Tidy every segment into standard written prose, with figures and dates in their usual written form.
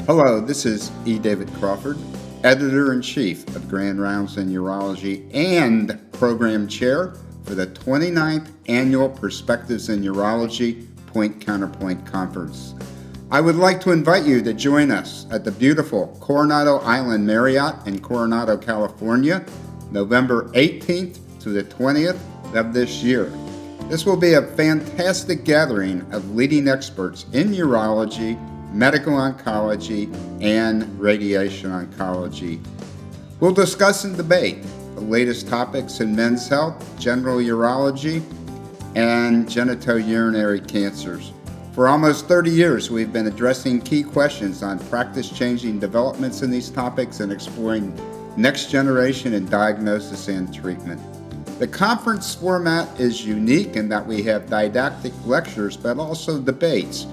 Hello, this is E. David Crawford, Editor-in-Chief of Grand Rounds in Urology and Program Chair for the 29th Annual Perspectives in Urology Point-Counterpoint Conference. I would like to invite you to join us at the beautiful Coronado Island Marriott in Coronado, California, November 18th to the 20th of this year. This will be a fantastic gathering of leading experts in urology, medical oncology, and radiation oncology. We'll discuss and debate the latest topics in men's health, general urology, and genitourinary cancers. For almost 30 years, we've been addressing key questions on practice-changing developments in these topics and exploring next generation in diagnosis and treatment. The conference format is unique in that we have didactic lectures, but also debates.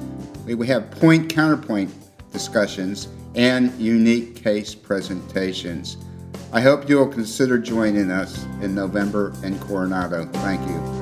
We have point-counterpoint discussions and unique case presentations. I hope you'll consider joining us in November in Coronado. Thank you.